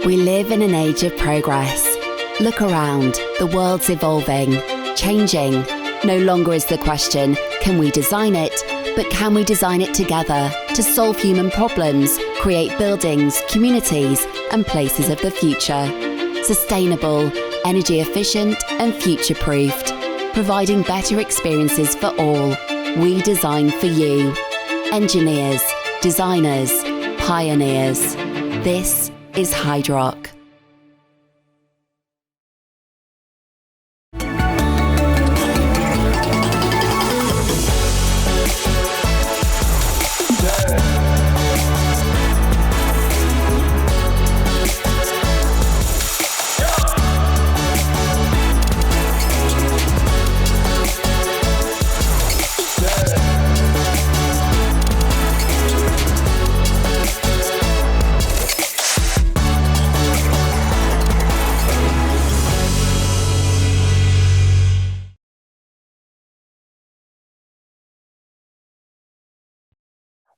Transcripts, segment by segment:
We live in an age of progress. Look around, the world's evolving, changing. No longer is the question, can we design it? But can we design it together to solve human problems, create buildings, communities, and places of the future? Sustainable, energy efficient, and future-proofed, providing better experiences for all. We design for you. Engineers, designers, pioneers. This is Hydrock.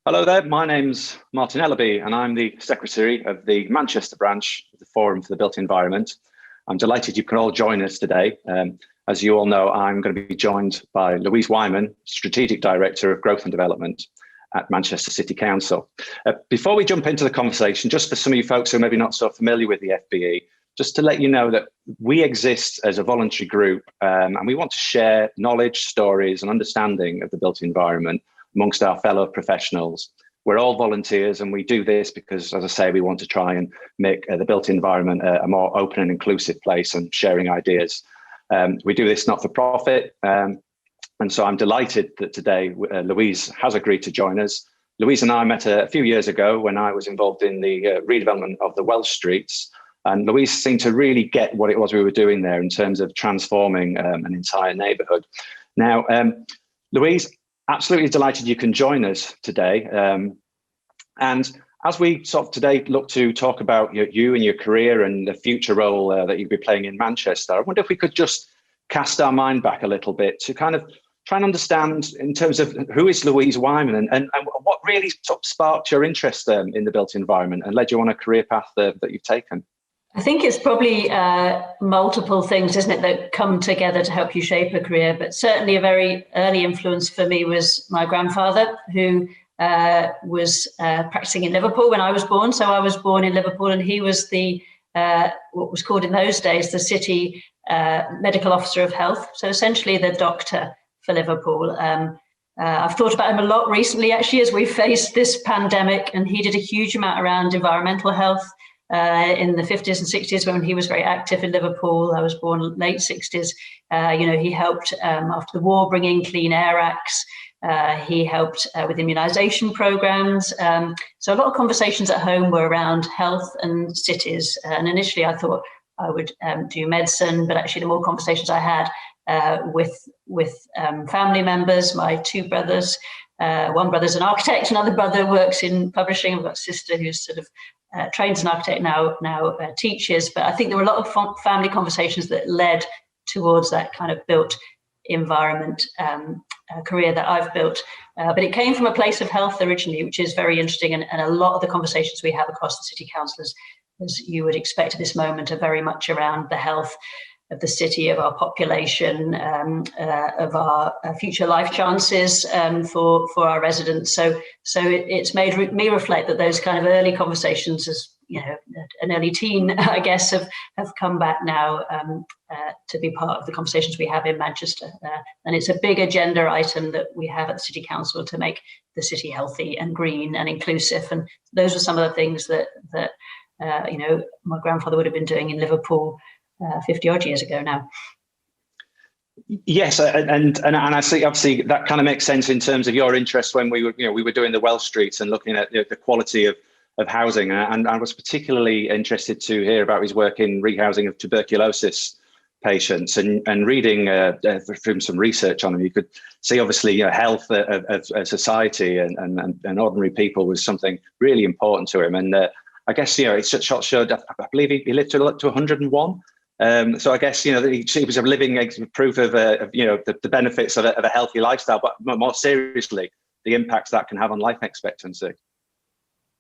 Hello there, my name's Martin Ellaby and I'm the Secretary of the Manchester branch of the Forum for the Built Environment. I'm delighted you can all join us today. As you all know, I'm going to be joined by Louise Wyman, Strategic Director of Growth and Development at Manchester City Council. Before we jump into the conversation, just for some of you folks who are maybe not so familiar with the FBE, just to let you know that we exist as a voluntary group and we want to share knowledge, stories and understanding of the built environment amongst our fellow professionals. We're all volunteers and we do this because, as I say, we want to try and make the built environment a more open and inclusive place and sharing ideas. We do this not for profit. And so I'm delighted that today Louise has agreed to join us. Louise and I met a few years ago when I was involved in the redevelopment of the Welsh Streets. And Louise seemed to really get what it was we were doing there in terms of transforming an entire neighbourhood. Now, Louise, absolutely delighted you can join us today. And as we sort of today look to talk about you and your career and the future role that you'll be playing in Manchester, I wonder if we could just cast our mind back a little bit to kind of try and understand in terms of who is Louise Wyman and what really sort of sparked your interest in the built environment and led you on a career path that you've taken. I think it's probably multiple things, isn't it, that come together to help you shape a career. But certainly a very early influence for me was my grandfather, who was practicing in Liverpool when I was born. So I was born in Liverpool and he was the, what was called in those days, the city medical officer of health. So essentially the doctor for Liverpool. I've thought about him a lot recently, actually, as we faced this pandemic, and he did a huge amount around environmental health. In the 50s and 60s when he was very active in Liverpool. I was born late 60s. He helped after the war bring in Clean Air Acts. He helped with immunisation programmes. So a lot of conversations at home were around health and cities. And initially I thought I would do medicine, but actually the more conversations I had with family members, my two brothers, one brother's an architect, another brother works in publishing. I've got a sister who's sort of trained as an architect now teaches, but I think there were a lot of family conversations that led towards that kind of built environment career that I've built. But it came from a place of health originally, which is very interesting. And a lot of the conversations we have across the city council, as you would expect at this moment, are very much around the health of the city, of our population, of our future life chances for our residents. So it's made me reflect that those kind of early conversations, as an early teen, I guess, have come back now to be part of the conversations we have in Manchester. And it's a big agenda item that we have at the City Council to make the city healthy and green and inclusive. And those were some of the things that my grandfather would have been doing in Liverpool 50 odd years ago now. Yes, and I see obviously that kind of makes sense in terms of your interest when we were doing the Welsh Streets and looking at the quality of housing, and I was particularly interested to hear about his work in rehousing of tuberculosis patients and reading from some research on them. You could see obviously health of society and ordinary people was something really important to him, and I guess it showed. I believe he lived to 101. So I guess he was a living proof of the benefits of a healthy lifestyle, but more seriously, the impacts that can have on life expectancy.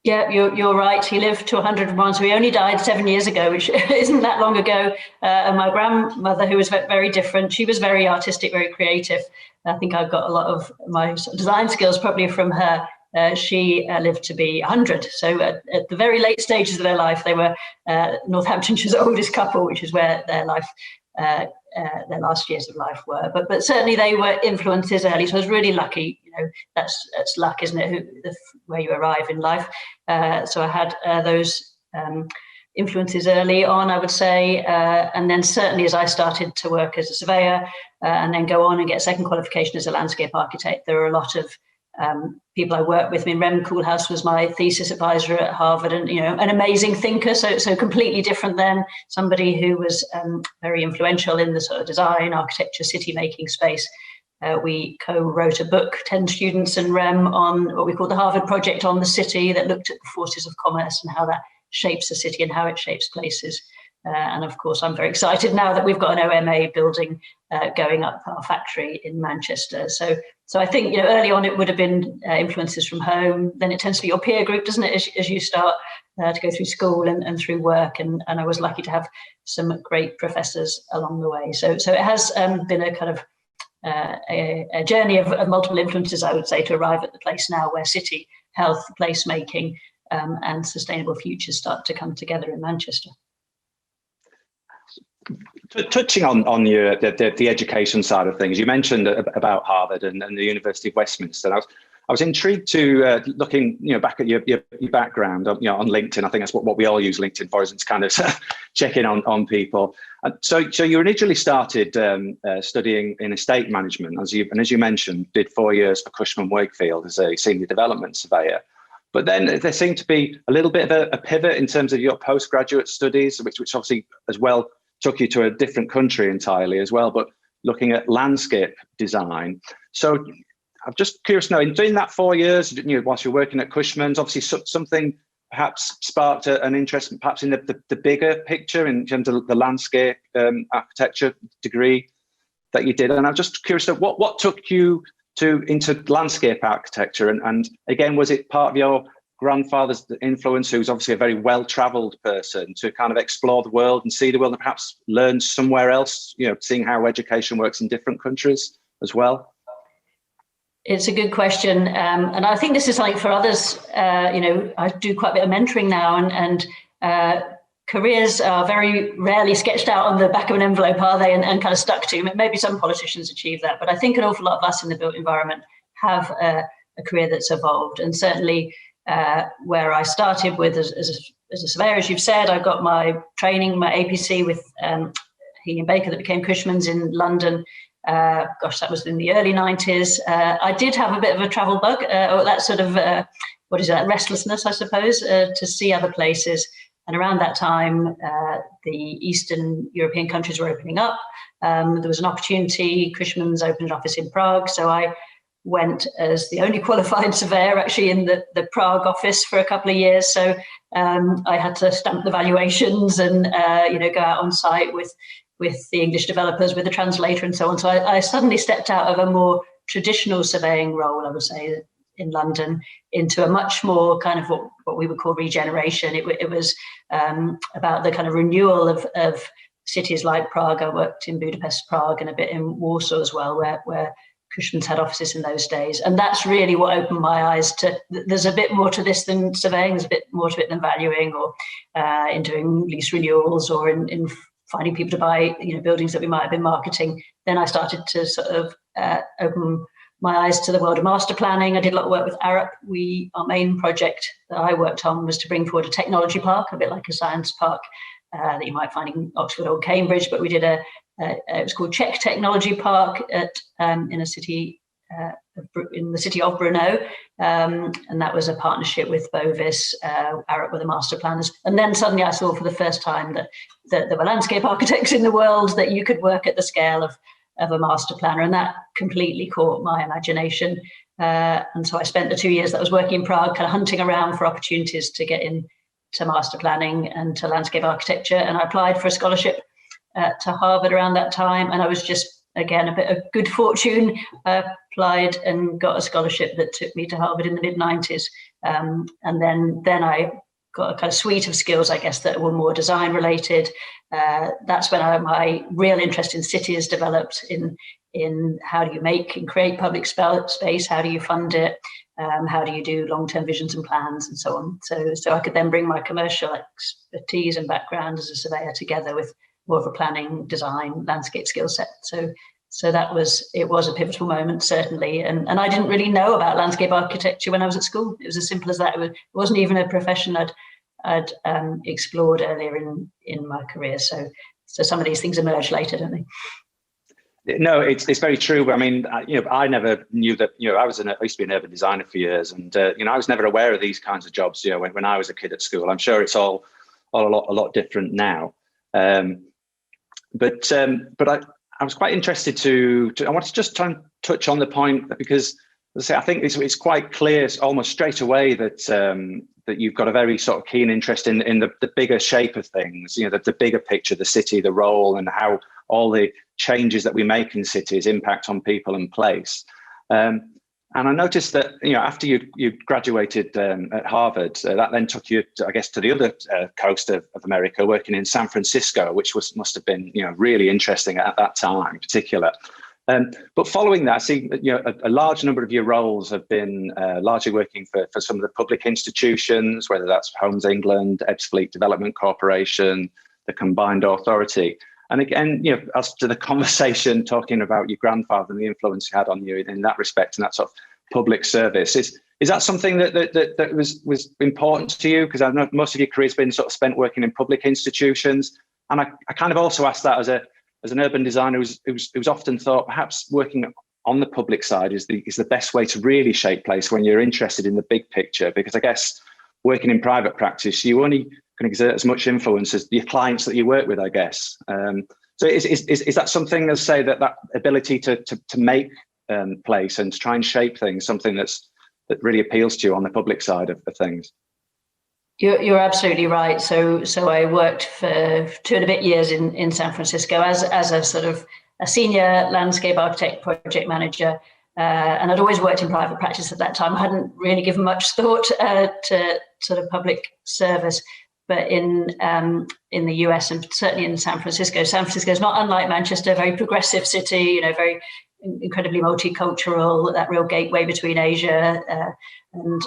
Yeah, you're right. He lived to 101, so he only died 7 years ago, which isn't that long ago. And my grandmother, who was very different, she was very artistic, very creative. I think I've got a lot of my design skills probably from her. She lived to be 100. So at the very late stages of their life, they were Northamptonshire's oldest couple, which is where their life, their last years of life were. But certainly they were influences early. So I was really lucky. That's luck, isn't it? Where you arrive in life. So I had those influences early on, I would say. And then certainly as I started to work as a surveyor and then go on and get a second qualification as a landscape architect, there were a lot of people I worked with. I mean, Rem Koolhaas was my thesis advisor at Harvard, and an amazing thinker. So completely different than somebody who was very influential in the sort of design, architecture, city making space. We co-wrote a book, 10 students and Rem, on what we call the Harvard Project on the City, that looked at the forces of commerce and how that shapes a city and how it shapes places. And of course, I'm very excited now that we've got an OMA building going up our factory in Manchester. So I think early on it would have been influences from home. Then it tends to be your peer group, doesn't it, as you start to go through school and through work. And I was lucky to have some great professors along the way. So it has been a kind of a journey of multiple influences, I would say, to arrive at the place now where city, health, placemaking, and sustainable futures start to come together in Manchester. Touching on the education side of things, you mentioned about Harvard and the University of Westminster. I was intrigued to looking back at your background on LinkedIn. I think that's what we all use LinkedIn for, is to kind of check in on people. So you originally started studying in estate management, as you mentioned, did 4 years for Cushman Wakefield as a senior development surveyor. But then there seemed to be a little bit of a pivot in terms of your postgraduate studies, which obviously as well took you to a different country entirely as well, but looking at landscape design. So I'm just curious to know, in doing that 4 years, whilst you're working at Cushman's, obviously something perhaps sparked an interest perhaps in the bigger picture in terms of the landscape architecture degree that you did. And I'm just curious to what took you into landscape architecture? And again, was it part of your grandfather's influence, who's obviously a very well-traveled person, to kind of explore the world and see the world and perhaps learn somewhere else, seeing how education works in different countries as well? It's a good question. And I think this is something for others. I do quite a bit of mentoring now, and careers are very rarely sketched out on the back of an envelope, are they, and kind of stuck to. Maybe some politicians achieve that, but I think an awful lot of us in the built environment have a career that's evolved. And certainly where I started with as a surveyor, as you've said, I got my training, my APC with Healy & Baker that became Cushman's in London. That was in the early 90s. I did have a bit of a travel bug, or that sort of, restlessness, I suppose, to see other places. And around that time, the Eastern European countries were opening up. There was an opportunity. Cushman's opened an office in Prague. So I went as the only qualified surveyor actually in the Prague office for a couple of years. So I had to stamp the valuations and, go out on site with the English developers, with the translator and so on. So I suddenly stepped out of a more traditional surveying role, I would say, in London, into a much more kind of what we would call regeneration. It was about the kind of renewal of cities like Prague. I worked in Budapest, Prague, and a bit in Warsaw as well, where Cushman's had offices in those days. And that's really what opened my eyes to, there's a bit more to this than surveying, there's a bit more to it than valuing, or in doing lease renewals, or in finding people to buy buildings that we might have been marketing. Then I started to sort of open my eyes to the world of master planning. I did a lot of work with Arup. Our main project that I worked on was to bring forward a technology park, a bit like a science park that you might find in Oxford or Cambridge. But we did it was called Czech Technology Park in a city in the city of Brno, and that was a partnership with Bovis. Arup were the master planners. And then suddenly I saw for the first time that there were landscape architects in the world, that you could work at the scale of a master planner, and that completely caught my imagination. And so I spent the 2 years that I was working in Prague kind of hunting around for opportunities to get into master planning and to landscape architecture, and I applied for a scholarship to Harvard around that time, and I was just, again, a bit of good fortune, applied and got a scholarship that took me to Harvard in the mid-90s. And then I got a kind of suite of skills, I guess, that were more design related. That's when my real interest in cities developed, in how do you make and create public space, how do you fund it, how do you do long-term visions and plans, and so on. So I could then bring my commercial expertise and background as a surveyor together with more of a planning, design, landscape skill set. So it was a pivotal moment, certainly. And I didn't really know about landscape architecture when I was at school. It was as simple as that. It wasn't even a profession I'd explored earlier in my career. So some of these things emerge later, don't they? No, it's very true. I mean, I never knew that. I used to be an urban designer for years, and I was never aware of these kinds of jobs. When I was a kid at school, I'm sure it's all a lot different now. But I was quite interested I want to just try and touch on the point, because as I say, I think it's quite clear almost straight away that that you've got a very sort of keen interest in the bigger shape of things, the bigger picture, the city, the role, and how all the changes that we make in cities impact on people and place. And I noticed that, after you graduated at Harvard, that then took you, I guess, to the other coast of America, working in San Francisco, which must have been, really interesting at that time in particular. But following that, I see, a large number of your roles have been largely working for some of the public institutions, whether that's Homes England, Ebbsfleet Development Corporation, the Combined Authority. And again, as to the conversation, talking about your grandfather and the influence he had on you in that respect, and that sort of public service, is that something that was important to you? Because I know most of your career has been sort of spent working in public institutions, and I kind of also asked that as an urban designer who's often thought perhaps working on the public side is the best way to really shape place when you're interested in the big picture. Because I guess working in private practice, you only can exert as much influence as the clients that you work with, I guess. So is that something, as say, that ability to make place and to try and shape things, something that really appeals to you on the public side of things? You're absolutely right. So I worked for 2 and a bit years in San Francisco as a sort of a senior landscape architect, project manager. And I'd always worked in private practice at that time. I hadn't really given much thought to sort of public service. But in the US, and certainly in San Francisco is not unlike Manchester, a very progressive city, very incredibly multicultural, that real gateway between Asia and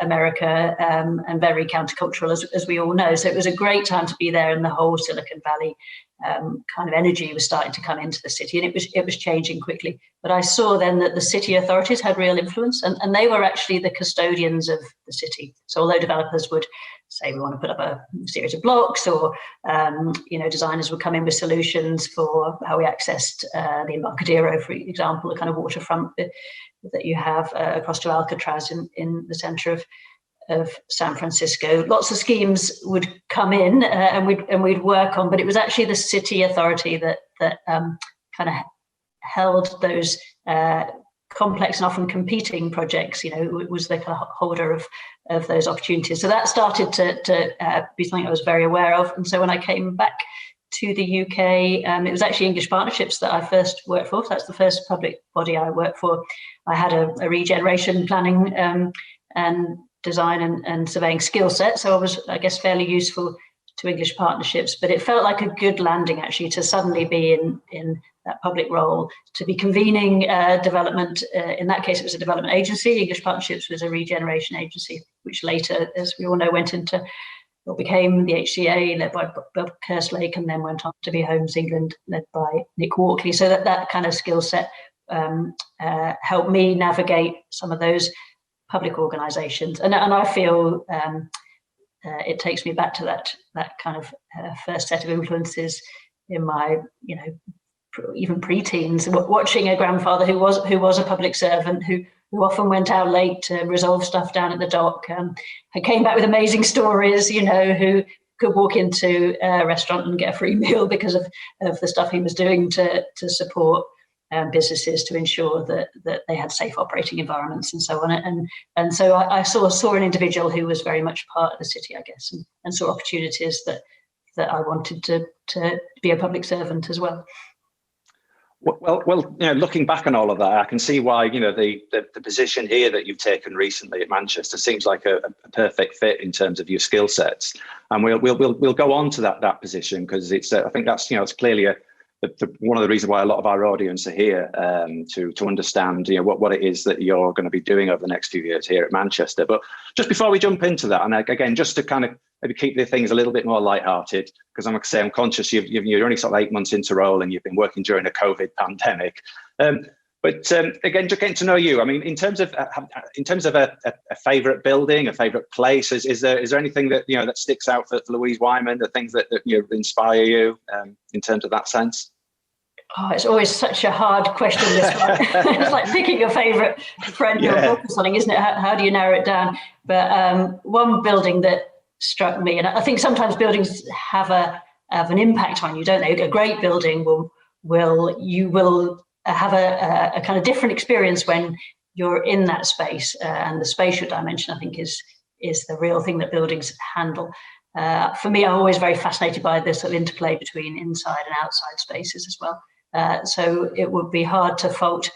America, and very countercultural, as we all know. So it was a great time to be there, and the whole Silicon Valley kind of energy was starting to come into the city, and it was changing quickly. But I saw then that the city authorities had real influence, and they were actually the custodians of the city. So although developers would say we want to put up a series of blocks, or designers would come in with solutions for how we accessed the Embarcadero, for example, the kind of waterfront that you have across to Alcatraz in the center of San Francisco. Lots of schemes would come in and we'd work on, but it was actually the city authority that kind of held those complex and often competing projects. It was the kind of holder of those opportunities. So that started to be something I was very aware of. And so when I came back to the UK, it was actually English Partnerships that I first worked for. So that's the first public body I worked for. I had a regeneration planning and design and surveying skill set. So I was, I guess, fairly useful to English Partnerships, but it felt like a good landing actually to suddenly be in that public role, to be convening development. In that case, it was a development agency. English Partnerships was a regeneration agency, which later, as we all know, went into what became the HCA, led by Bob Kerslake, and then went on to be Homes England, led by Nick Walkley. So that kind of skill set helped me navigate some of those public organisations, and I feel it takes me back to that kind of first set of influences in my, even pre-teens, watching a grandfather who was a public servant who often went out late to resolve stuff down at the dock, and came back with amazing stories, who could walk into a restaurant and get a free meal because of the stuff he was doing to support businesses, to ensure that they had safe operating environments and so on. And so I saw an individual who was very much part of the city, I guess, and saw opportunities that I wanted to be a public servant as well. Well, looking back on all of that, I can see why, the position here that you've taken recently at Manchester seems like a perfect fit in terms of your skill sets. And we'll go on to that position, because it's I think that's it's clearly one of the reasons why a lot of our audience are here, to understand what it is that you're going to be doing over the next few years here at Manchester. But just before we jump into that, and again, just to kind of maybe keep the things a little bit more lighthearted, because I'm conscious you're only sort of 8 months into role and you've been working during a COVID pandemic. But again, just getting to know you. I mean, in terms of a favourite building, a favourite place, is there anything that that sticks out for Louise Wyman? The things that inspire you in terms of that sense? Oh, it's always such a hard question, this one. It's like picking a favourite friend or book or something, isn't it? How do you narrow it down? But one building that struck me, and I think sometimes buildings have an impact on you, don't they? A great building will have a kind of different experience when you're in that space, and the spatial dimension, I think, is the real thing that buildings handle. For me, I'm always very fascinated by this sort of interplay between inside and outside spaces as well. So it would be hard to fault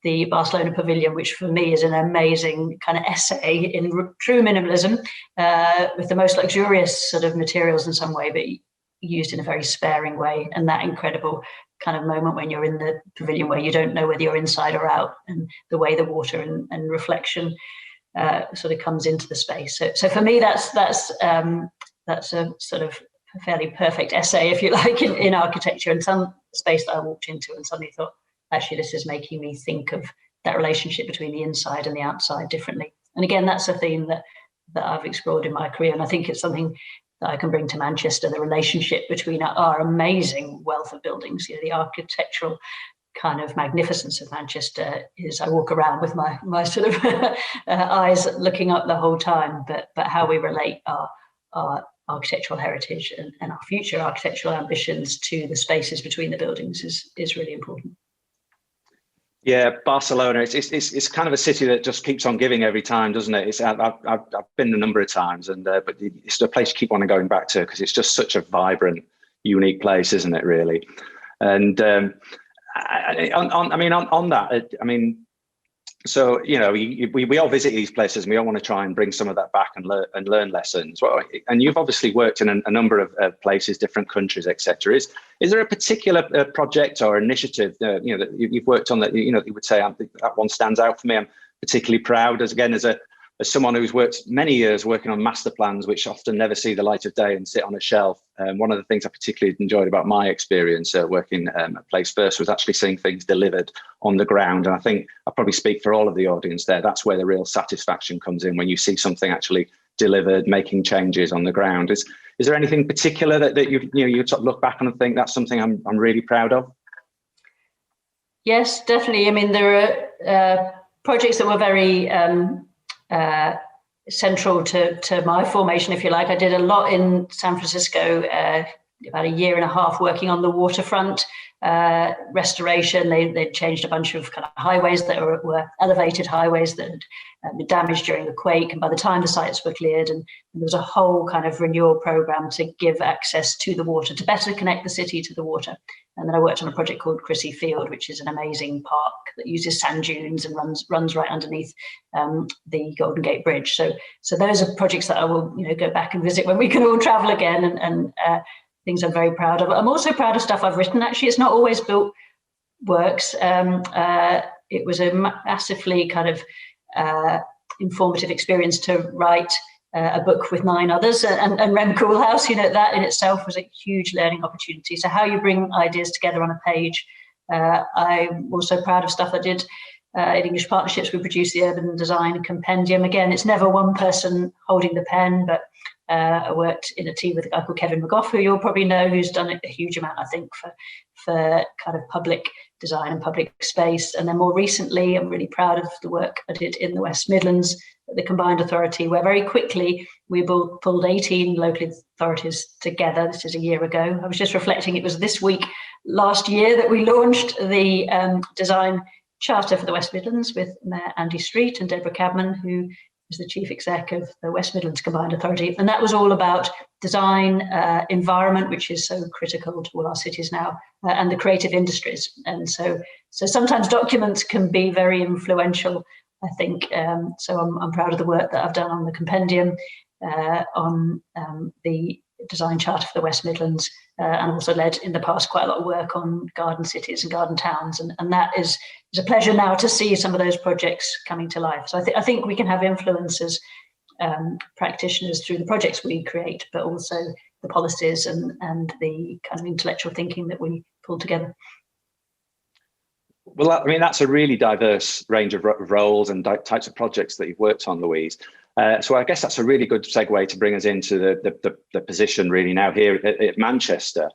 the Barcelona Pavilion, which for me is an amazing kind of essay in true minimalism, with the most luxurious sort of materials in some way, but used in a very sparing way. And that incredible kind of moment when you're in the pavilion where you don't know whether you're inside or out, and the way the water and reflection sort of comes into the space. So for me, that's a sort of fairly perfect essay, if you like, in architecture, and some space that I walked into and suddenly thought, actually, this is making me think of that relationship between the inside and the outside differently. And again, that's a theme that I've explored in my career, and I think it's something that I can bring to Manchester, the relationship between our amazing wealth of buildings. The architectural kind of magnificence of Manchester is, I walk around with my sort of eyes looking up the whole time, but how we relate our architectural heritage and our future architectural ambitions to the spaces between the buildings is really important. Yeah, Barcelona. It's kind of a city that just keeps on giving every time, doesn't it? I've been a number of times, but it's a place you keep on going back to, because it's just such a vibrant, unique place, isn't it? Really. And on that, so we all visit these places, and we all want to try and bring some of that back and learn lessons. Well, and you've obviously worked in a number of places, different countries, etc. Is there a particular project or initiative that you've worked on that you would say that one stands out for me? I'm particularly proud as someone who's worked many years working on master plans, which often never see the light of day and sit on a shelf. One of the things I particularly enjoyed about my experience working at Place First was actually seeing things delivered on the ground. And I think I probably speak for all of the audience there. That's where the real satisfaction comes in, when you see something actually delivered, making changes on the ground. Is there anything particular that you sort of look back on and think that's something I'm really proud of? Yes, definitely. I mean, there are projects that were very central to my formation, if you like. I did a lot in San Francisco, about a year and a half working on the waterfront restoration. They changed a bunch of kind of highways that were elevated highways that had been damaged during the quake. And by the time the sites were cleared, and there was a whole kind of renewal program to give access to the water, to better connect the city to the water. And then I worked on a project called Chrissy Field, which is an amazing park that uses sand dunes and runs right underneath the Golden Gate Bridge. So those are projects that I will go back and visit when we can all travel again, and things I'm very proud of. I'm also proud of stuff I've written. Actually, it's not always built works. It was a massively kind of informative experience to write a book with 9 others, and Rem Koolhaas, that in itself was a huge learning opportunity. So how you bring ideas together on a page. I'm also proud of stuff I did in English Partnerships. We produced the Urban Design Compendium. Again, it's never one person holding the pen, but I worked in a team with a guy called Kevin McGough, who you'll probably know, who's done a huge amount, I think, for kind of public design and public space. And then more recently, I'm really proud of the work I did in the West Midlands at the Combined Authority, where very quickly we pulled 18 local authorities together. This is a year ago. I was just reflecting, it was this week last year that we launched the design charter for the West Midlands with Mayor Andy Street and Deborah Cadman, who was the chief exec of the West Midlands Combined Authority. And that was all about design, environment, which is so critical to all our cities now, and the creative industries. And so sometimes documents can be very influential, I think. So I'm proud of the work that I've done on the compendium, on the design charter for the West Midlands, and also led in the past quite a lot of work on garden cities and garden towns. And that is a pleasure now to see some of those projects coming to life. So I think we can have influence as practitioners through the projects we create, but also the policies and the kind of intellectual thinking that we pull together. Well, I mean, that's a really diverse range of roles and types of projects that you've worked on, Louise. So I guess that's a really good segue to bring us into the position really now here at Manchester.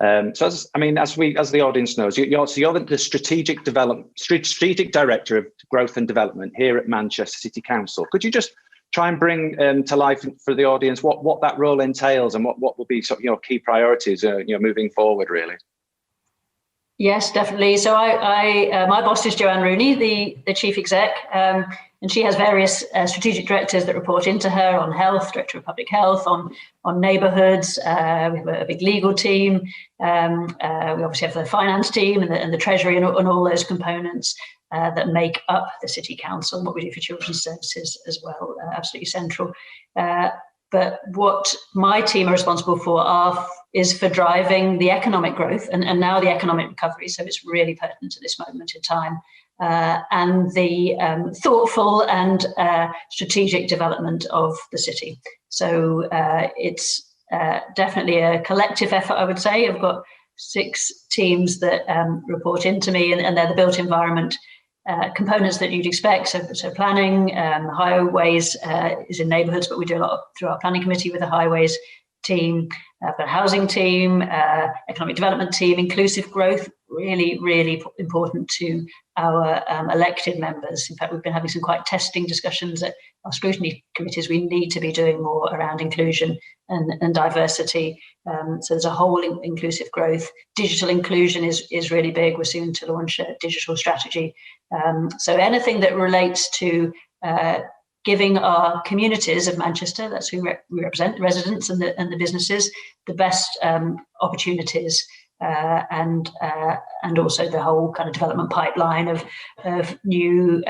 So as the audience knows, you're the strategic director of growth and development here at Manchester City Council. Could you just try and bring to life for the audience what that role entails and what will be sort of your key priorities moving forward, really? Yes, definitely. So my boss is Joanne Rooney, the chief exec, and she has various strategic directors that report into her on health, director of public health, on neighbourhoods. We have a big legal team. We obviously have the finance team and the treasury and all those components that make up the city council, and what we do for children's services as well, absolutely central. But what my team are responsible for is for driving the economic growth and now the economic recovery. So it's really pertinent at this moment in time, and the thoughtful and strategic development of the city. So it's definitely a collective effort, I would say. I've got 6 teams that report into me, and they're the built environment components that you'd expect. So planning, highways is in neighbourhoods, but we do a lot through our planning committee with the highways team, the housing team, economic development team, inclusive growth, really, really important to our elected members. In fact, we've been having some quite testing discussions at our scrutiny committees. We need to be doing more around inclusion and diversity. So there's a whole inclusive growth. Digital inclusion is really big. We're soon to launch a digital strategy. So anything that relates to giving our communities of Manchester, that's who we represent, the residents and the businesses, the best opportunities, and also the whole kind of development pipeline of new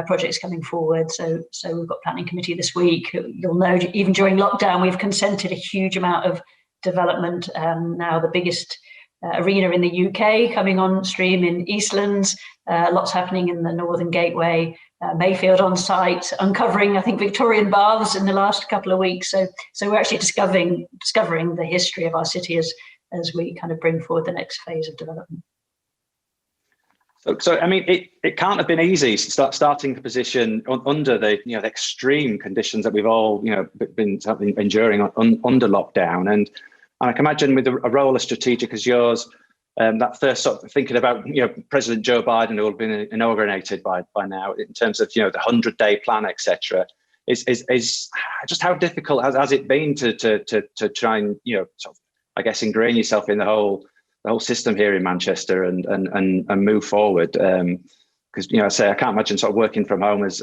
projects coming forward. So we've got planning committee this week. You'll know, even during lockdown, we've consented a huge amount of development. Now the biggest arena in the UK coming on stream in Eastlands, lots happening in the Northern Gateway, Mayfield on site, uncovering, I think, Victorian baths in the last couple of weeks. So we're actually discovering the history of our city as we kind of bring forward the next phase of development. So I mean, it can't have been easy starting the position under the the extreme conditions that we've all been enduring under lockdown, and I can imagine with a role as strategic as yours, that first sort of thinking about President Joe Biden, who will have been inaugurated by now, in terms of the 100-day plan, etc. Is just how difficult has it been to try and sort of, I guess, ingrain yourself in the whole system here in Manchester and move forward, because I say I can't imagine sort of working from home has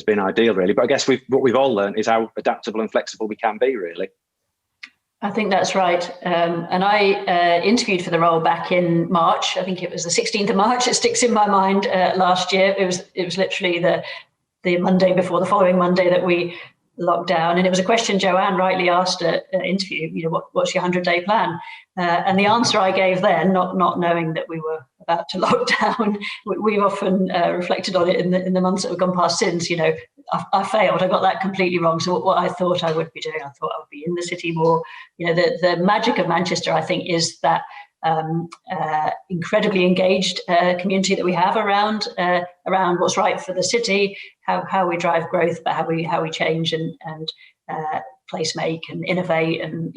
been ideal, really. But I guess what we've all learned is how adaptable and flexible we can be, really. I think that's right. And I interviewed for the role back in March. I think it was the 16th of March. It sticks in my mind. Last year, it was literally the Monday before the following Monday that we locked down, and it was a question Joanne rightly asked at an interview. What's your 100-day plan? And the answer I gave then, not knowing that we were about to lock down, we've often reflected on it in the months that have gone past since. I failed. I got that completely wrong. So what I thought I would be doing, I thought I would be in the city more. The magic of Manchester, I think, is that incredibly engaged community that we have around what's right for the city, how we drive growth, but how we change and place make and innovate and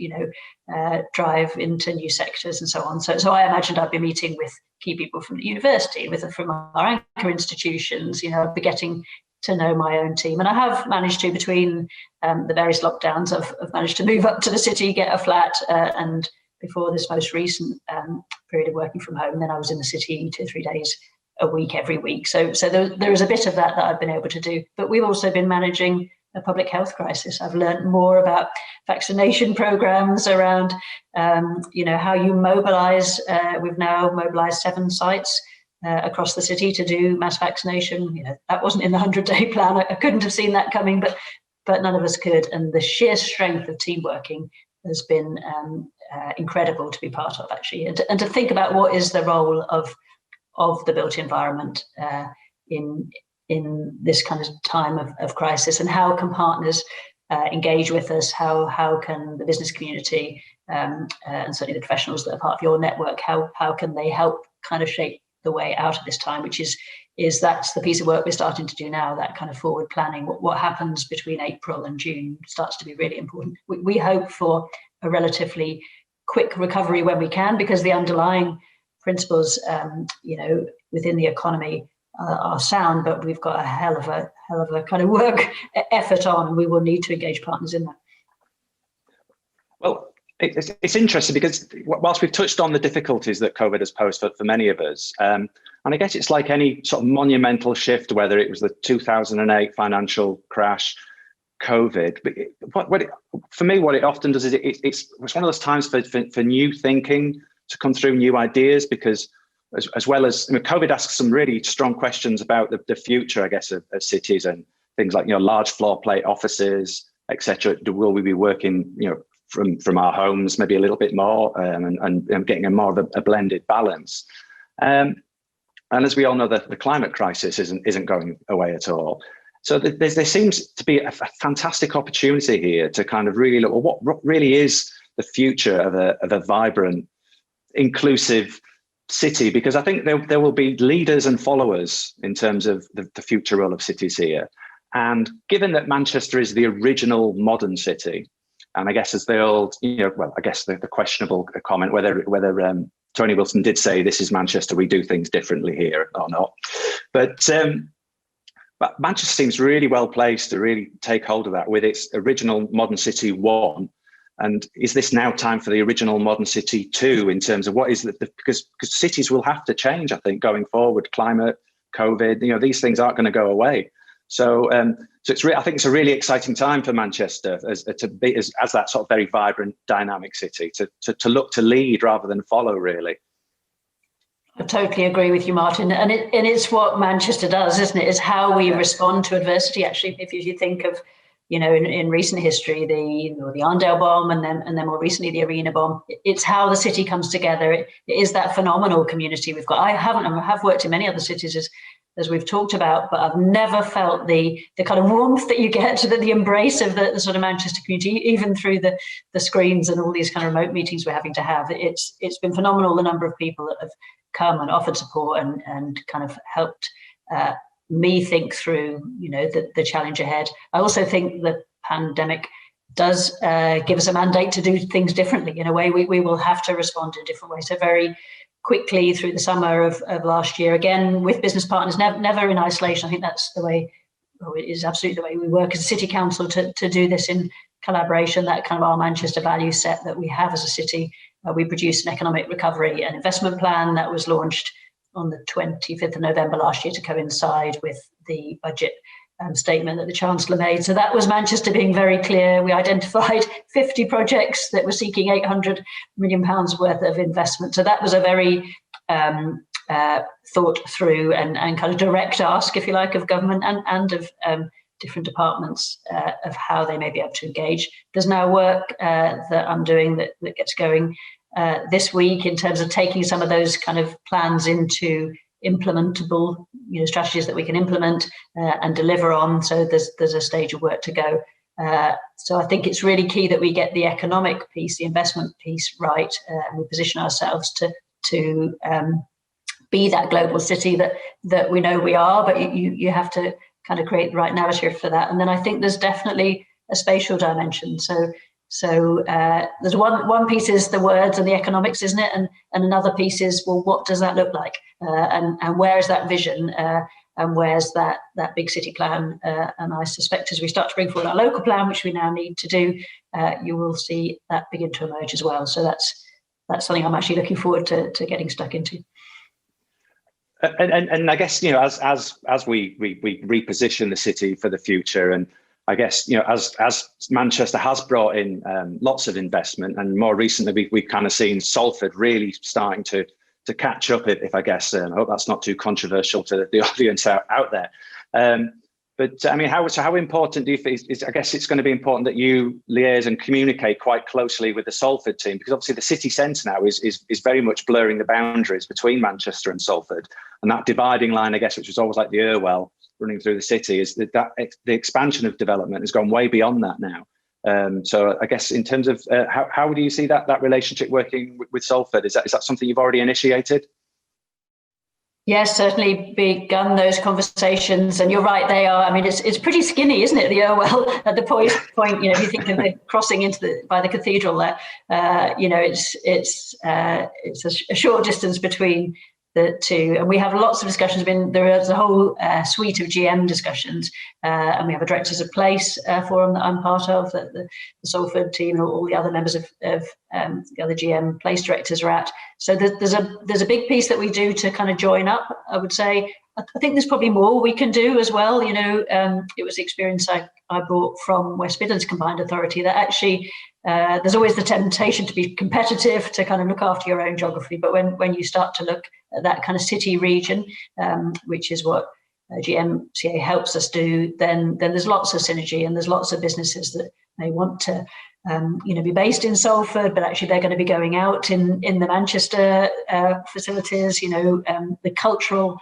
drive into new sectors and so on. So I imagined I'd be meeting with key people from the university, from our anchor institutions. I'd be getting to know my own team, and I have managed to, between the various lockdowns, I've managed to move up to the city, get a flat, and before this most recent period of working from home, then I was in the city 2 or 3 days a week every week. So there is a bit of that I've been able to do. But we've also been managing a public health crisis. I've learned more about vaccination programs, around how you mobilize. We've now mobilized 7 sites across the city to do mass vaccination. That wasn't in the 100-day plan. I couldn't have seen that coming, but none of us could. And the sheer strength of team working has been incredible to be part of, actually, and to think about what is the role of the built environment in this kind of time of crisis, and how can partners engage with us? How can the business community and certainly the professionals that are part of your network, how can they help kind of shape the way out of this time, which is that's the piece of work we're starting to do now, that kind of forward planning. What happens between April and June starts to be really important. We hope for a relatively quick recovery when we can, because the underlying principles, within the economy are sound, but we've got a hell of a kind of work effort on, and we will need to engage partners in that. Well, it's interesting because whilst we've touched on the difficulties that COVID has posed for many of us, and I guess it's like any sort of monumental shift, whether it was the 2008 financial crash, COVID, but for me, what it often does is it's one of those times for new thinking to come through, new ideas, because as well as COVID asks some really strong questions about the future, I guess, of cities and things like large floor plate offices, etc. Will we be working from our homes maybe a little bit more, and getting a more of a blended balance? And as we all know, the climate crisis isn't going away at all. So there seems to be a fantastic opportunity here to kind of really look at what really is the future of a vibrant, inclusive city, because I think there will be leaders and followers in terms of the future role of cities here. And given that Manchester is the original modern city, and I guess as the old, I guess the questionable comment whether Tony Wilson did say this is Manchester, we do things differently here or not, but Manchester seems really well placed to really take hold of that with its original modern city 1. And is this now time for the original modern city 2 in terms of what is because cities will have to change, I think, going forward. Climate, COVID, these things aren't going to go away. So I think it's a really exciting time for Manchester as that sort of very vibrant, dynamic city to look to lead rather than follow, really. I totally agree with you, Martin. And it's what Manchester does, isn't it? It's how we respond to adversity. Actually, if you think of, in recent history, the Arndale bomb, and then more recently the Arena bomb, it's how the city comes together. It is that phenomenal community we've got. I have worked in many other cities as we've talked about, but I've never felt the kind of warmth that you get, the embrace of the sort of Manchester community, even through the screens and all these kind of remote meetings we're having to have. It's been phenomenal, the number of people that have come and offered support and kind of helped me think through, the challenge ahead. I also think the pandemic does give us a mandate to do things differently. In a way, we will have to respond in different ways. So very quickly through the summer of last year, again, with business partners, never in isolation. I think that's the way, it is absolutely the way we work as a city council to do this in collaboration, that kind of our Manchester value set that we have as a city. We produced an economic recovery and investment plan that was launched on the 25th of November last year to coincide with the budget statement that the Chancellor made. So that was Manchester being very clear. We identified 50 projects that were seeking £800 million worth of investment. So that was a very thought through and kind of direct ask, if you like, of government and of different departments of how they may be able to engage. There's now work that I'm doing that gets going this week in terms of taking some of those kind of plans into implementable, strategies that we can implement and deliver on. So there's a stage of work to go. So I think it's really key that we get the economic piece, the investment piece right, and we position ourselves to be that global city that we know we are. But you have to kind of create the right narrative for that. And then I think there's definitely a spatial dimension. So there's one piece is the words and the economics, isn't it? And another piece is, well, what does that look like? And where is that vision? And where's that big city plan? And I suspect as we start to bring forward our local plan, which we now need to do, you will see that begin to emerge as well. So that's something I'm actually looking forward to getting stuck into. And I guess, as we reposition the city for the future, and I guess, as Manchester has brought in lots of investment, and more recently we've kind of seen Salford really starting to catch up, if I guess. I hope that's not too controversial to the audience out there. But I mean, how important do you think I guess it's going to be important that you liaise and communicate quite closely with the Salford team, because obviously the city centre now is very much blurring the boundaries between Manchester and Salford, and that dividing line, I guess, which was always like the Irwell running through the city, is that the expansion of development has gone way beyond that now. So I guess in terms of how do you see that relationship working with Salford? Is that something you've already initiated? Yes, certainly begun those conversations, and you're right, they are. I mean, it's pretty skinny, isn't it? The Irwell at the point. If you think of the crossing by the cathedral there, it's a short distance between the two, and we have lots of discussions. There is a whole suite of GM discussions, and we have a directors of place forum that I'm part of, that the Salford team and all the other members of the other GM place directors are at. So there's a big piece that we do to kind of join up, I would say. I think there's probably more we can do as well. It was the experience I brought from West Midlands Combined Authority that actually there's always the temptation to be competitive, to kind of look after your own geography. But when you start to look at that kind of city region, which is what GMCA helps us do, then there's lots of synergy, and there's lots of businesses that may want to be based in Salford, but actually they're going to be going out in the Manchester facilities. The cultural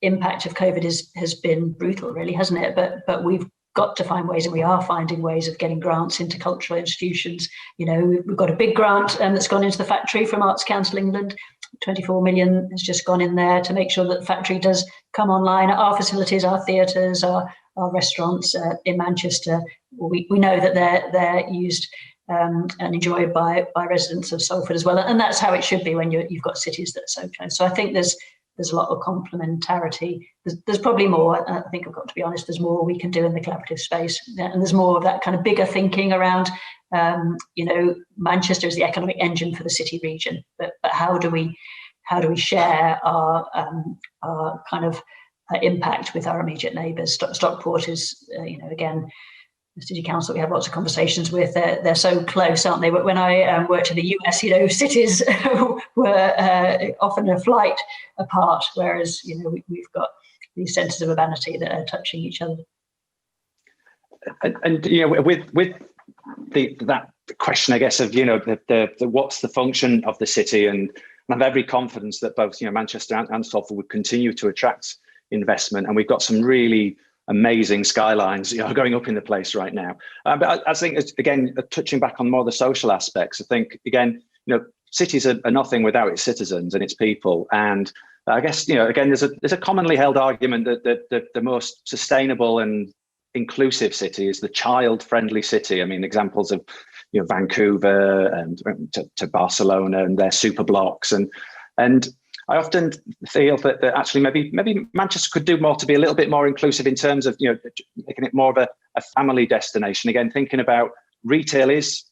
impact of COVID has been brutal, really, hasn't it? But we've got to find ways, and we are finding ways of getting grants into cultural institutions. We've got a big grant that's gone into the factory from Arts Council England. 24 million has just gone in there to make sure that the factory does come online. Our facilities, our theatres, our restaurants in Manchester, we know that they're used and enjoyed by residents of Salford as well. And that's how it should be when you've got cities that are so close. So I think there's a lot of complementarity. There's probably more. I think I've got to be honest, there's more we can do in the collaborative space. And there's more of that kind of bigger thinking around, Manchester is the economic engine for the city region, but how do we share our kind of impact with our immediate neighbours? Stockport is, again, the city council we have lots of conversations with. They're so close, aren't they? But when I worked in the US, cities were often a flight apart, whereas we've got these centres of urbanity that are touching each other. And with that question, I guess, of the what's the function of the city, and I have every confidence that both Manchester and Salford would continue to attract investment, and we've got some really amazing skylines going up in the place right now. But I think, again, touching back on more of the social aspects, I think, again, cities are nothing without its citizens and its people. And I guess, again, there's a commonly held argument that the most sustainable and inclusive city is the child-friendly city. I mean, examples of Vancouver and to Barcelona and their super blocks, and I often feel that actually maybe Manchester could do more to be a little bit more inclusive in terms of making it more of a family destination. Again, thinking about retail is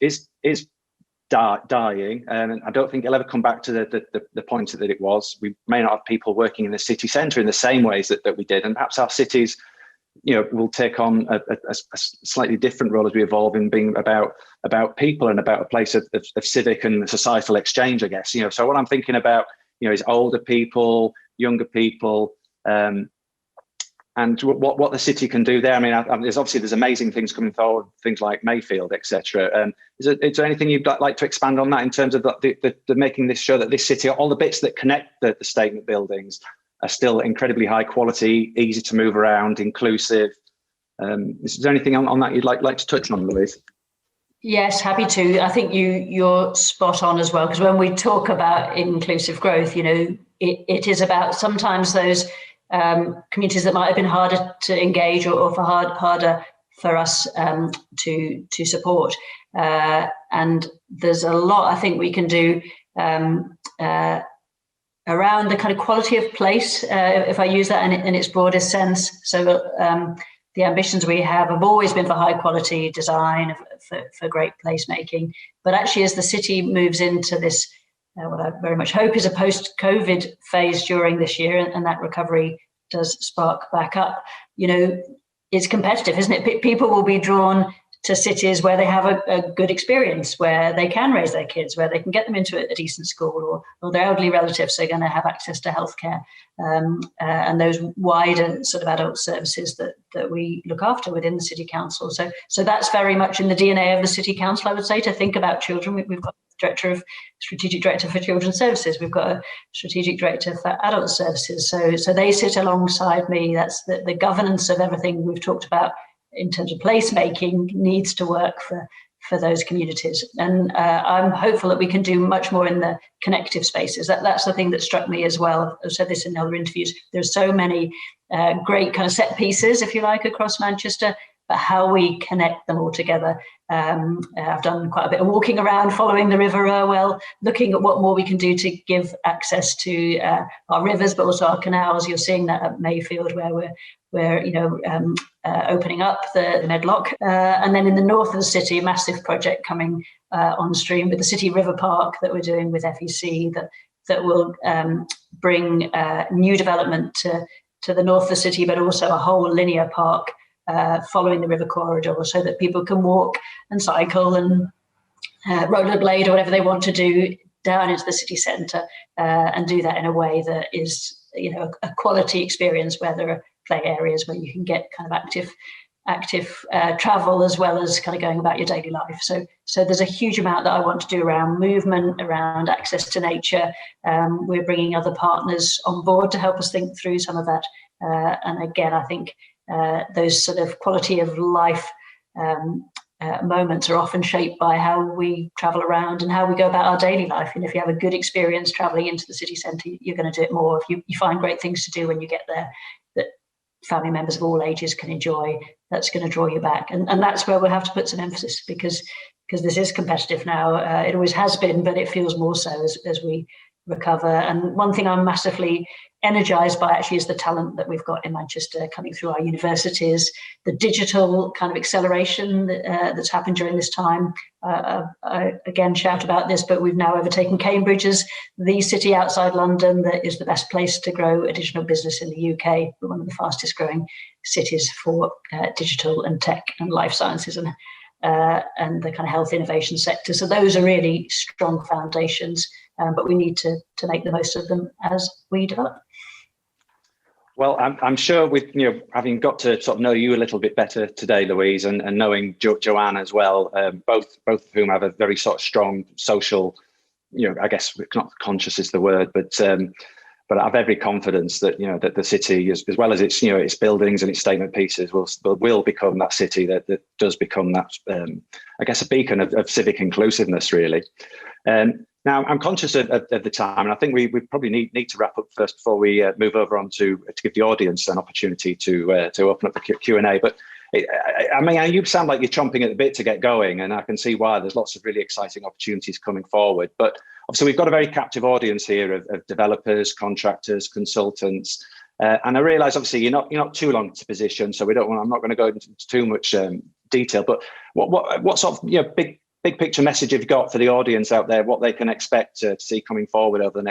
dying, and I don't think it'll ever come back to the point that it was. We may not have people working in the city centre in the same ways that we did, and perhaps our cities will take on a slightly different role as we evolve in being about people and about a place of civic and societal exchange, I guess. So what I'm thinking about is older people, younger people, and what the city can do there. I mean, there's amazing things coming forward, things like Mayfield, etc. Is there anything you'd like to expand on that in terms of the making this sure that this city, all the bits that connect the statement buildings, are still incredibly high quality, easy to move around, inclusive? Is there anything on that you'd like to touch on, Louise? Yes, happy to. I think you're spot on as well, because when we talk about inclusive growth, it is about sometimes those communities that might have been harder to engage or harder for us to support. And there's a lot I think we can do around the kind of quality of place, if I use that in its broadest sense. So the ambitions we have always been for high quality design, for great placemaking. But actually, as the city moves into this what I very much hope is a post-COVID phase during this year, and that recovery does spark back up. It's competitive, isn't it? People will be drawn to cities where they have a good experience, where they can raise their kids, where they can get them into a decent school, or their elderly relatives are going to have access to healthcare, and those wider sort of adult services that we look after within the city council. So that's very much in the DNA of the city council, I would say, to think about children. We've got strategic director for children's services. We've got a strategic director for adult services. So they sit alongside me. That's the governance of everything we've talked about in terms of placemaking needs to work for those communities. And I'm hopeful that we can do much more in the connective spaces. That's the thing that struck me as well. I've said this in other interviews. There's so many great kind of set pieces, if you like, across Manchester, but how we connect them all together. I've done quite a bit of walking around, following the River Irwell, looking at what more we can do to give access to our rivers, but also our canals. You're seeing that at Mayfield, where we're opening up the Medlock. And then in the north of the city, a massive project coming on stream with the City River Park that we're doing with FEC that will bring new development to the north of the city, but also a whole linear park following the river corridor, so that people can walk and cycle and rollerblade or whatever they want to do down into the city centre, and do that in a way that is, a quality experience, where there are play areas where you can get kind of active travel, as well as kind of going about your daily life. So there's a huge amount that I want to do around movement, around access to nature. We're bringing other partners on board to help us think through some of that. And again, I think those sort of quality of life moments are often shaped by how we travel around and how we go about our daily life. And if you have a good experience traveling into the city centre, you're going to do it more. If you find great things to do when you get there that family members of all ages can enjoy, that's going to draw you back. And that's where we'll have to put some emphasis, because this is competitive now. It always has been, but it feels more so as we recover. And one thing I'm massively energised by actually is the talent that we've got in Manchester coming through our universities, the digital kind of acceleration that's happened during this time. I again shout about this, but we've now overtaken Cambridge as the city outside London that is the best place to grow additional business in the UK. We're one of the fastest growing cities for digital and tech and life sciences and the kind of health innovation sector. So those are really strong foundations, but we need to make the most of them as we develop. Well, I'm sure with having got to sort of know you a little bit better today, Louise, and knowing Joanne as well, both of whom have a very sort of strong social, I guess not conscious is the word, but I have every confidence that that the city, as well as its its buildings and its statement pieces, will become that city that does become that I guess a beacon of civic inclusiveness, really. Now, I'm conscious of the time, and I think we probably need to wrap up first before we move over on to give the audience an opportunity to open up the Q&A. But I mean, you sound like you're chomping at the bit to get going, and I can see why. There's lots of really exciting opportunities coming forward. But obviously, we've got a very captive audience here of developers, contractors, consultants, and I realise obviously you're not too long to position, so I'm not going to go into too much detail. But what sort of big picture message you've got for the audience out there, what they can expect to see coming forward over the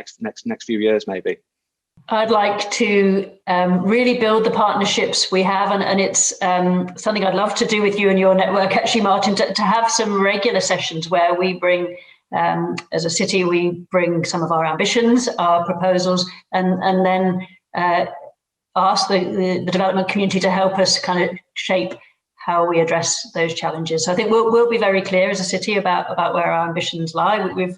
next few years, maybe? I'd like to really build the partnerships we have, and it's something I'd love to do with you and your network, actually, Martin, to have some regular sessions where we bring, as a city, we bring some of our ambitions, our proposals, and then ask the development community to help us kind of shape how we address those challenges. So I think we'll be very clear as a city about where our ambitions lie. We've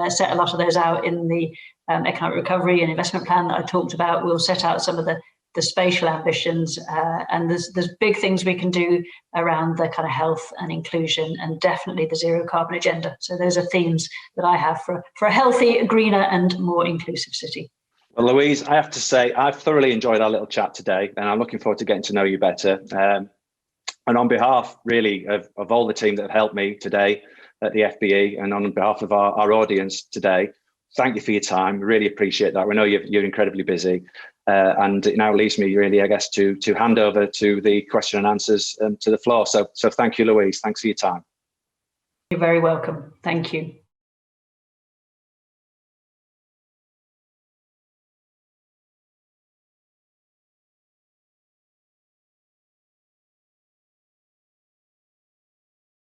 set a lot of those out in the economic recovery and investment plan that I talked about. We'll set out some of the spatial ambitions, and there's big things we can do around the kind of health and inclusion, and definitely the zero carbon agenda. So those are themes that I have for a healthy, greener and more inclusive city. Well, Louise, I have to say I've thoroughly enjoyed our little chat today, and I'm looking forward to getting to know you better. And on behalf, really, of all the team that have helped me today at the FBE, and on behalf of our audience today, thank you for your time. Really appreciate that. We know you're incredibly busy. And it now leaves me really, I guess, to hand over to the question and answers to the floor. So thank you, Louise. Thanks for your time. You're very welcome. Thank you.